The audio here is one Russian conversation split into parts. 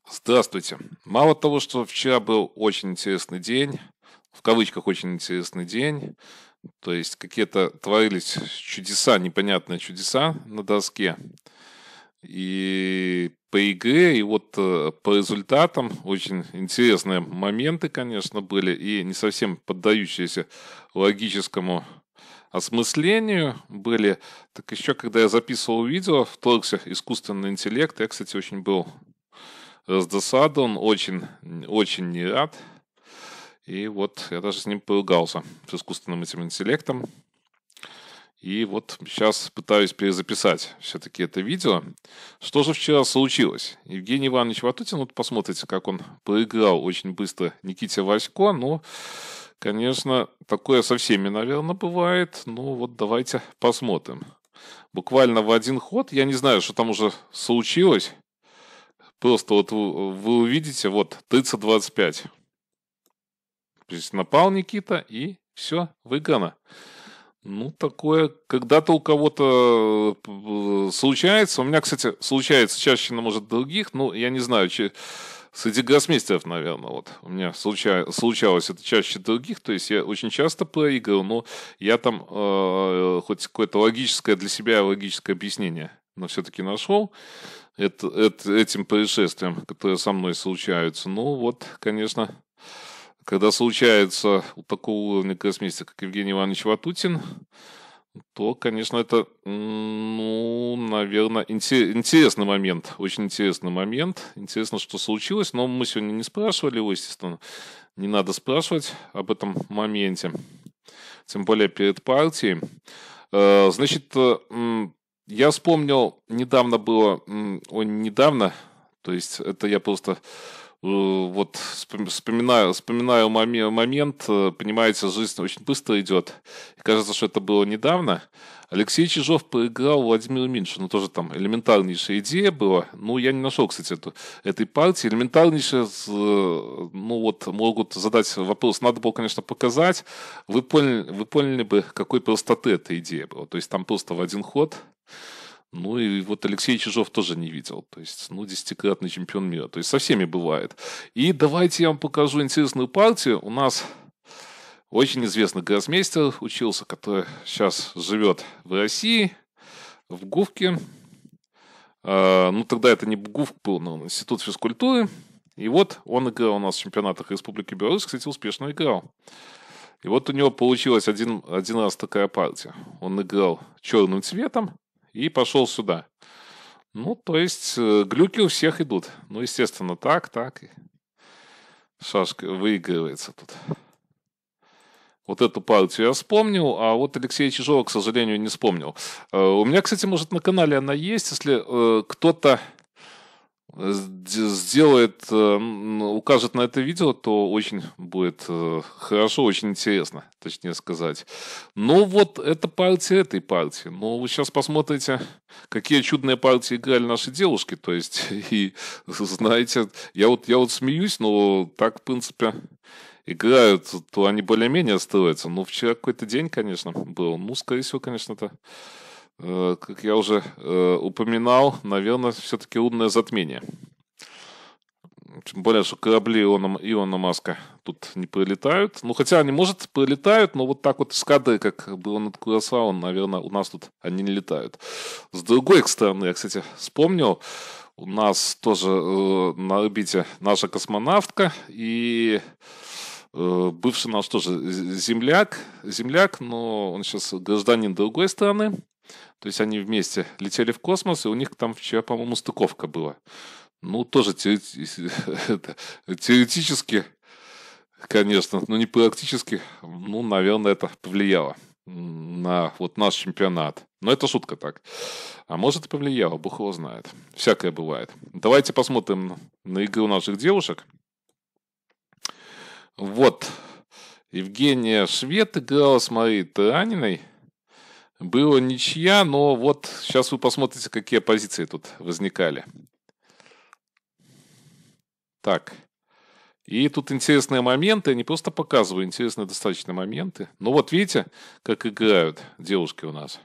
Здравствуйте. Мало того, что вчера был очень интересный день, в кавычках очень интересный день, то есть какие-то творились чудеса, непонятные чудеса на доске, и по игре, и вот по результатам очень интересные моменты, конечно, были, и не совсем поддающиеся логическому осмыслению были. Так еще, когда я записывал видео, вторгся искусственный интеллект, я, кстати, очень был раздосадован, очень не рад. И вот я даже с ним поругался, с искусственным этим интеллектом. И вот сейчас пытаюсь перезаписать все-таки это видео. Что же вчера случилось? Евгений Иванович Ватутин, вот посмотрите, как он проиграл очень быстро Никите Васько. Ну, конечно, такое со всеми, наверное, бывает. Ну, вот давайте посмотрим. Буквально в один ход, я не знаю, что там уже случилось. Просто вот вы увидите, вот 30-25. То есть напал Никита, и все, выиграно. Ну, такое когда-то у кого-то случается. У меня, кстати, случается чаще, может, других. Ну, я не знаю, среди гроссмейстеров, наверное, вот. У меня случалось это чаще других. То есть я очень часто проигрывал, но я там хоть какое-то логическое для себя логическое объяснение, но все-таки нашел этим происшествиям, которые со мной случаются. Ну, вот, конечно, когда случается у такого уровня гроссмейстера, как Евгений Иванович Ватутин, то, конечно, это, ну, наверное, интересный момент. Очень интересный момент. Интересно, что случилось. Но мы сегодня не спрашивали его, естественно. Не надо спрашивать об этом моменте. Тем более перед партией. Значит, я вспомнил, недавно было, недавно, то есть это я просто вот вспоминаю момент, понимаете, жизнь очень быстро идет. И кажется, что это было недавно. Алексей Чижов проиграл Владимиру Миншу. Ну, тоже там элементарнейшая идея была. Ну, я не нашел, кстати, этой партии. Элементарнейшая, ну, вот, могут задать вопрос. Надо было, конечно, показать. Вы поняли бы, какой простоты эта идея была. То есть, там просто в один ход. Ну, и вот Алексей Чижов тоже не видел. То есть, ну, 10-кратный чемпион мира. То есть, со всеми бывает. И давайте я вам покажу интересную партию. У нас очень известный гроссмейстер учился, который сейчас живет в России, в ГУФке. Ну, тогда это не ГУФ был, но Институт физкультуры. И вот он играл у нас в чемпионатах Республики Беларусь, кстати, успешно играл. И вот у него получилась один раз такая партия. Он играл черным цветом и пошел сюда. Ну, то есть, глюки у всех идут. Ну, естественно, так. И шашка выигрывается тут. Вот эту партию я вспомнил, а вот Алексея Чижова, к сожалению, не вспомнил. У меня, кстати, может, на канале она есть. Если кто-то сделает, укажет на это видео, то очень будет хорошо, очень интересно, точнее сказать. Ну вот, это партия этой партии. Но вы сейчас посмотрите, какие чудные партии играли наши девушки. То есть, и знаете, я вот смеюсь, но так, в принципе, играют, то они более-менее строятся. Но вчера какой-то день, конечно, был. Ну, скорее всего, конечно, это, как я уже упоминал, наверное, все-таки лунное затмение. Тем более, что корабли Илона Маска тут не прилетают. Ну, хотя они, может, прилетают, но вот так вот эскадры, как было над Курасавом, наверное, у нас тут они не летают. С другой стороны, я, кстати, вспомнил, у нас тоже на орбите наша космонавтка и бывший наш тоже земляк, но он сейчас гражданин другой страны. То есть они вместе летели в космос, и у них там вчера, по-моему, стыковка была. Ну, тоже теоретически, конечно, но не практически, ну, наверное, это повлияло на вот наш чемпионат. Но это шутка так. А может, и повлияло, бог его знает. Всякое бывает. Давайте посмотрим на игру наших девушек. Вот, Евгения Швед играла с Марией Тараниной. Было ничья, но вот сейчас вы посмотрите, какие позиции тут возникали. Так, и тут интересные моменты, я не просто показываю, интересные достаточно моменты. Ну вот видите, как играют девушки у нас.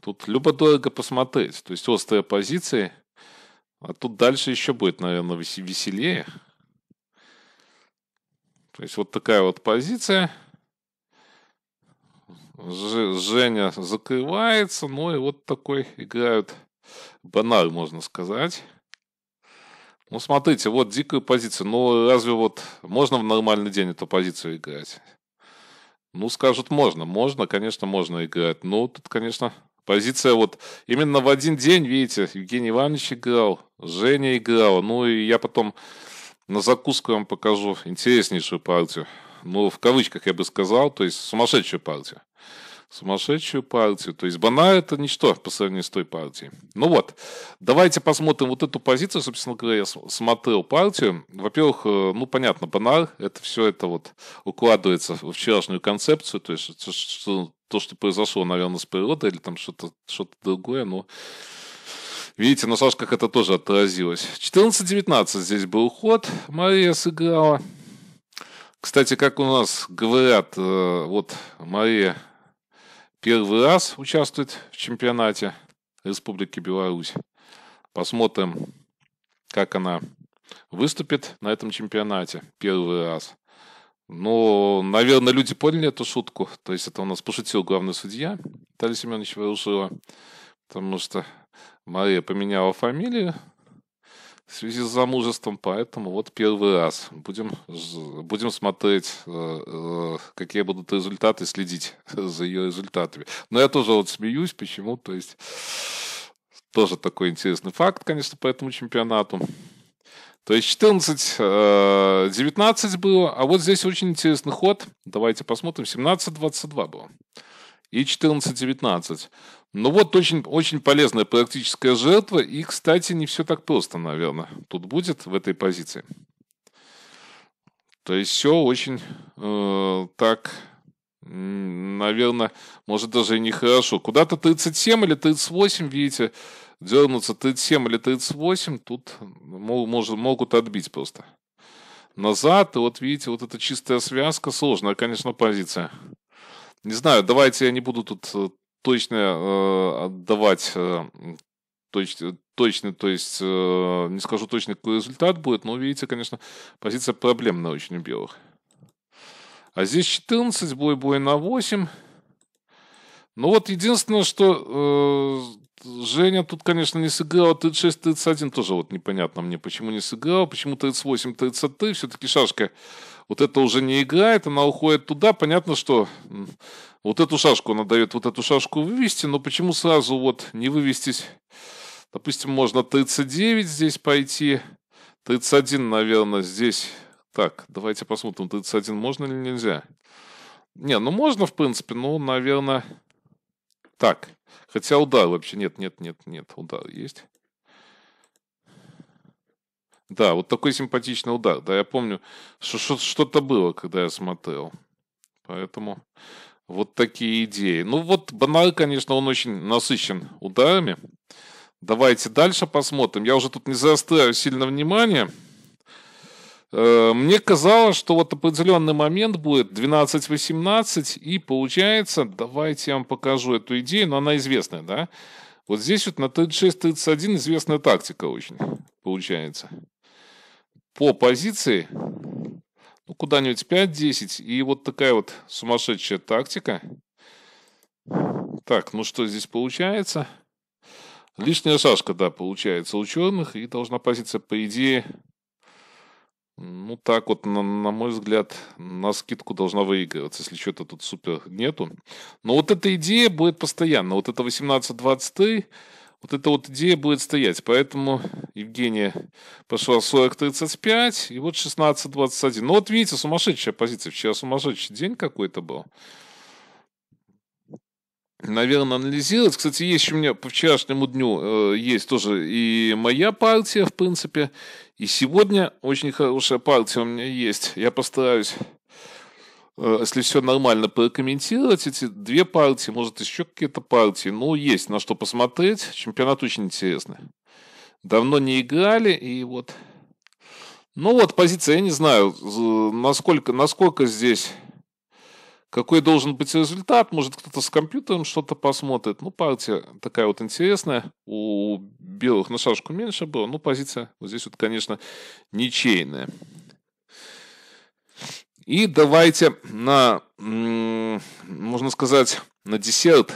Тут любо-дорого посмотреть, то есть острые позиции. А тут дальше еще будет, наверное, веселее. То есть вот такая вот позиция. Женя закрывается, ну и вот такой играют банал, можно сказать. Ну, смотрите, вот дикая позиция. Ну, разве вот можно в нормальный день эту позицию играть? Ну, скажут, можно, конечно, можно играть. Но тут, конечно, позиция вот именно в один день, видите, Евгений Иванович играл, Женя играл. Ну, и я потом на закуску вам покажу интереснейшую партию. Ну, в кавычках я бы сказал, то есть сумасшедшую партию. Сумасшедшую партию. То есть Бана это ничто по сравнению с той партией. Ну вот, давайте посмотрим вот эту позицию. Собственно говоря, я смотрел партию. Во-первых, ну понятно, Бана, это все это вот укладывается в вчерашнюю концепцию. То есть то, что произошло, наверное, с природой или там что-то другое. Но видите, на шашках это тоже отразилось. 14-19 здесь был ход. Мария сыграла. Кстати, как у нас говорят, вот Мария первый раз участвует в чемпионате Республики Беларусь. Посмотрим, как она выступит на этом чемпионате первый раз. Но, наверное, люди поняли эту шутку. То есть это у нас пошутил главный судья Виталий Семенович Ворошилов. Потому что Мария поменяла фамилию в связи с замужеством, поэтому вот первый раз будем смотреть, какие будут результаты, следить за ее результатами. Но я тоже вот смеюсь, почему, то есть тоже такой интересный факт, конечно, по этому чемпионату. То есть 14-19 было, а вот здесь очень интересный ход, давайте посмотрим, 17-22 было и 14-19. Ну вот очень, очень полезная практическая жертва. И, кстати, не все так просто, наверное, тут будет в этой позиции. То есть все очень так, наверное, может даже и нехорошо. Куда-то 37 или 38, видите, дернуться 37 или 38, тут могут отбить просто. Назад, и вот видите, вот эта чистая связка, сложная, конечно, позиция. Не знаю, давайте я не буду тут точно отдавать точный, то есть не скажу точно, какой результат будет, но видите, конечно, позиция проблемная очень у белых. А здесь 14, бой на 8. Ну вот единственное, что Женя тут, конечно, не сыграл, 36-31 тоже вот непонятно мне, почему не сыграл, почему 38-33, все-таки шашка вот это уже не играет, она уходит туда, понятно, что вот эту шашку она дает, вот эту шашку вывести, но почему сразу вот не вывестись, допустим, можно 39 здесь пойти, 31, наверное, здесь, так, давайте посмотрим, 31 можно или нельзя, не, ну можно в принципе, но, наверное, так, хотя удар вообще, нет, удар есть. Да, вот такой симпатичный удар. Да, я помню, что-то было, когда я смотрел. Поэтому вот такие идеи. Ну вот Бонар, конечно, он очень насыщен ударами. Давайте дальше посмотрим. Я уже тут не заостряю сильно внимание. Мне казалось, что вот определенный момент будет 12-18, и получается, давайте я вам покажу эту идею, но она известная, да? Вот здесь вот на 36-31 известная тактика очень получается. По позиции, ну, куда-нибудь 5-10, и вот такая вот сумасшедшая тактика. Так, ну что здесь получается? Лишняя шашка, да, получается у черных, и должна позиция, по идее, ну так вот, на мой взгляд, на скидку должна выигрываться, если что-то тут супер нету. Но вот эта идея будет постоянно, вот это 18-23, вот эта вот идея будет стоять. Поэтому Евгения пошла 40-35, и вот 16-21. Ну вот видите, сумасшедшая позиция. Вчера сумасшедший день какой-то был. Наверное, анализировать. Кстати, есть у меня по вчерашнему дню есть тоже и моя партия, в принципе. И сегодня очень хорошая партия у меня есть. Я постараюсь, если все нормально, прокомментировать эти две партии, может, еще какие-то партии. Ну, есть на что посмотреть. Чемпионат очень интересный. Давно не играли, и вот... Ну вот, позиция, я не знаю, насколько здесь какой должен быть результат. Может, кто-то с компьютером что-то посмотрит. Ну, партия такая вот интересная. У белых на шашку меньше было. Ну, позиция вот здесь вот, конечно, ничейная. И давайте можно сказать, на десерт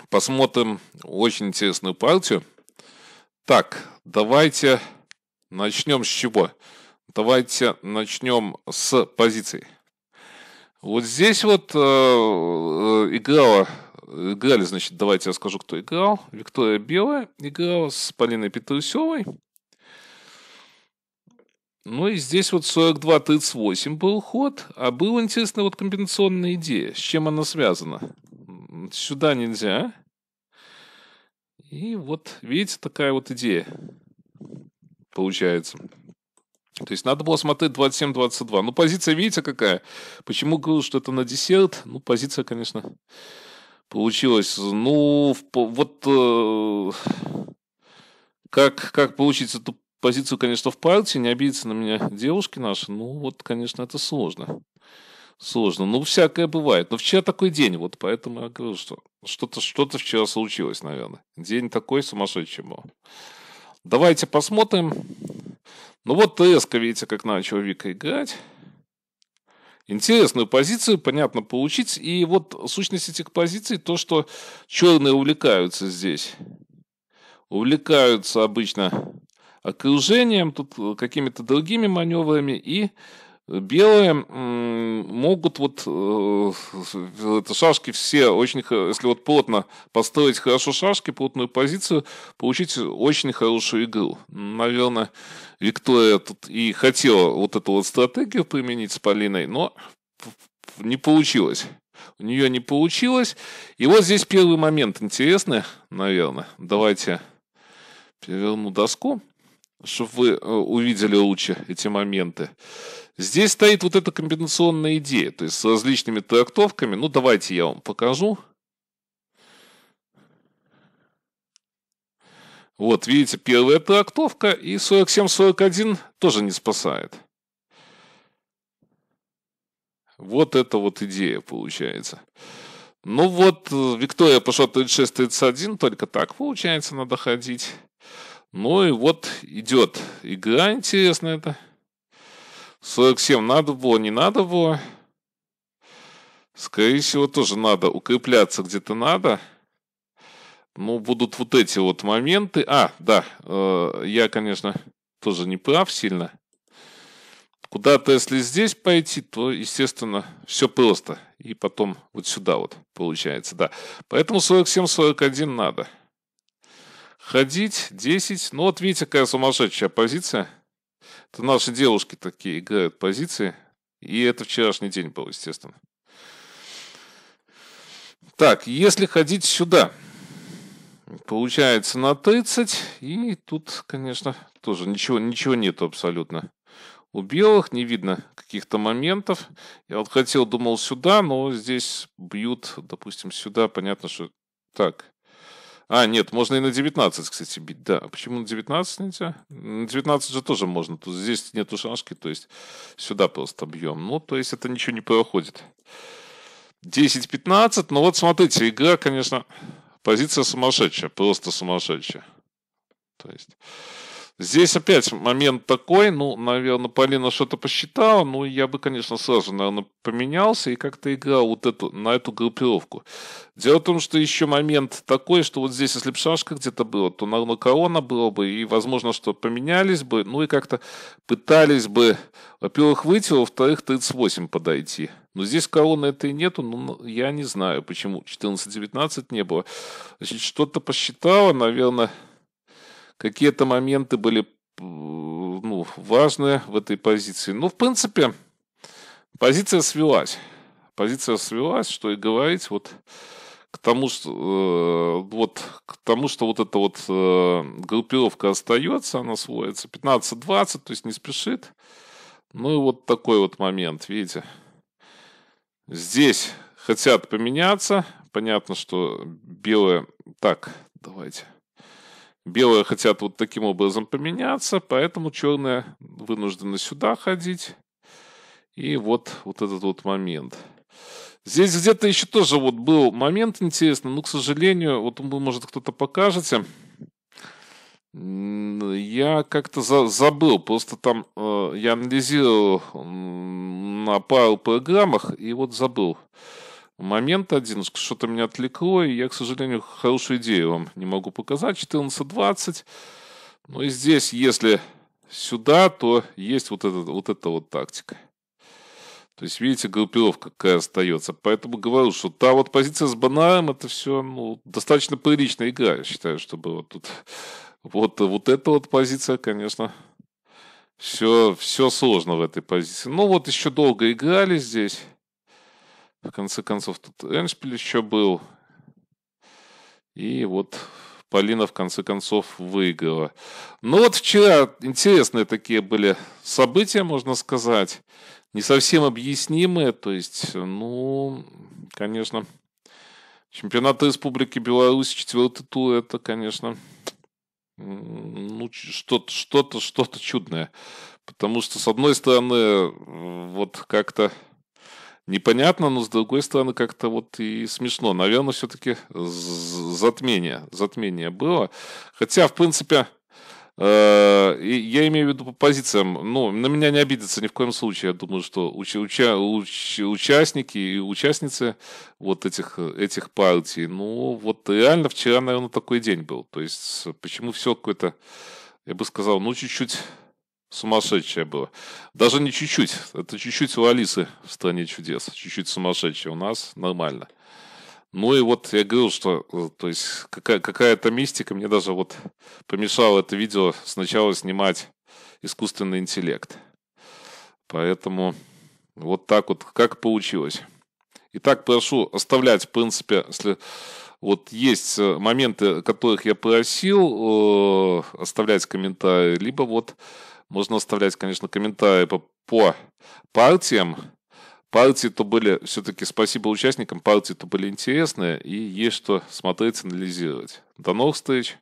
посмотрим очень интересную партию. Так, давайте начнем с чего? Давайте начнем с позиций. Вот здесь вот играли, значит, давайте я скажу, кто играл. Виктория Белая играла с Полиной Петрусевой. Ну и здесь вот 42-38 был ход, а была интересная вот комбинационная идея. С чем она связана? Сюда нельзя. И вот, видите, такая вот идея получается. То есть надо было смотреть 27-22. Ну, позиция, видите, какая? Почему говорю, что это на десерт? Ну, позиция, конечно, получилась. Ну, вот как получить эту позицию, конечно, в партии, не обидеться на меня девушки наши, ну, вот, конечно, это сложно. Сложно. Ну, всякое бывает. Но вчера такой день, вот поэтому я говорю, что что-то вчера случилось, наверное. День такой сумасшедший был. Давайте посмотрим. Ну вот резко, видите, как начал Вика играть. Интересную позицию, понятно, получить. И вот сущность этих позиций, то, что черные увлекаются здесь. Увлекаются обычно окружением, тут какими-то другими маневрами. И белые могут вот шашки все очень, если вот плотно построить хорошо шашки, плотную позицию, получить очень хорошую игру. Наверное, Виктория тут и хотела вот эту вот стратегию применить с Полиной, но не получилось. У нее не получилось. И вот здесь первый момент интересный, наверное. Давайте переверну доску, чтобы вы увидели лучше эти моменты. Здесь стоит вот эта комбинационная идея, то есть с различными трактовками. Ну, давайте я вам покажу. Вот, видите, первая трактовка, и 47-41 тоже не спасает. Вот это вот идея получается. Ну вот, Виктория пошла 36-31, только так получается, надо ходить. Ну и вот идет игра интересная это. 47 надо было, не надо было. Скорее всего, тоже надо укрепляться где-то надо. Ну, будут вот эти вот моменты. Да, я, конечно, тоже не прав сильно. Куда-то, если здесь пойти, то, естественно, все просто. И потом вот сюда вот получается, да. Поэтому 47-41 надо. Ходить 10. Ну, вот видите, какая сумасшедшая позиция. Это наши девушки такие играют позиции. И это вчерашний день был, естественно. Так, если ходить сюда, получается на 30. И тут, конечно, тоже ничего нету абсолютно. У белых не видно каких-то моментов. Я вот думал сюда, но здесь бьют, допустим, сюда. Понятно, что... Так. Нет, можно и на 19, кстати, бить. Да, почему на 19 нельзя? На 19 же тоже можно. Тут здесь нету шашки, то есть сюда просто бьем. Ну, то есть это ничего не проходит. 10-15. Ну вот смотрите, игра, конечно, позиция сумасшедшая. Просто сумасшедшая. То есть... Здесь опять момент такой, ну, наверное, Полина что-то посчитала, ну, я бы, конечно, сразу, наверное, поменялся и как-то играл вот на эту группировку. Дело в том, что еще момент такой, что вот здесь, если бы шашка где-то была, то, наверное, корона была бы, и, возможно, что поменялись бы, ну, и как-то пытались бы, во-первых, выйти, во-вторых, 38 подойти. Но здесь короны этой нету, ну, я не знаю, почему 14-19 не было. Значит, что-то посчитала, наверное... Какие-то моменты были важные в этой позиции. Ну, в принципе, позиция свелась. Позиция свелась, что и говорить, вот к тому, что вот эта вот группировка остается, она сводится 15-20, то есть не спешит. Ну и вот такой вот момент, видите. Здесь хотят поменяться. Понятно, что белые... Так, давайте... Белые хотят вот таким образом поменяться, поэтому черные вынуждены сюда ходить. И вот этот вот момент. Здесь где-то еще тоже вот был момент интересный, но, к сожалению, вот вы, может, кто-то покажете. Я как-то забыл, просто там я анализировал на пару программах и вот забыл момент один, что-то меня отвлекло, и я, к сожалению, хорошую идею вам не могу показать. 14:20. Ну и здесь, если сюда, то есть вот эта вот тактика. То есть, видите, группировка какая остается. Поэтому говорю, что та вот позиция с Банаром, это все достаточно приличная игра, я считаю, что было тут. Вот эта вот позиция, конечно, все сложно в этой позиции. Ну вот еще долго играли здесь. В конце концов, тут эндшпиль еще был. И вот Полина в конце концов выиграла. Ну вот вчера интересные такие были события, можно сказать. Не совсем объяснимые. То есть, конечно, чемпионат Республики Беларусь, 4-й тур, это, конечно, что-то чудное. Потому что, с одной стороны, вот как-то непонятно, но с другой стороны, как-то вот и смешно. Наверное, все-таки затмение было. Хотя, в принципе, я имею в виду по позициям, на меня не обидятся ни в коем случае. Я думаю, что участники и участницы вот этих партий, вот реально вчера, наверное, такой день был. То есть, почему все какое-то, я бы сказал, чуть-чуть сумасшедшее было. Даже не чуть-чуть. Это чуть-чуть у Алисы в «Стране чудес». Чуть-чуть сумасшедшее. У нас нормально. Ну и вот я говорил, что то есть какая-то мистика. Мне даже вот помешало это видео сначала снимать искусственный интеллект. Поэтому вот так вот, как получилось. Итак, прошу оставлять, в принципе, если вот есть моменты, которых я просил оставлять комментарии, либо вот можно оставлять, конечно, комментарии по партиям. Партии-то были, все-таки спасибо участникам, партии-то были интересные, и есть что смотреть, анализировать. До новых встреч!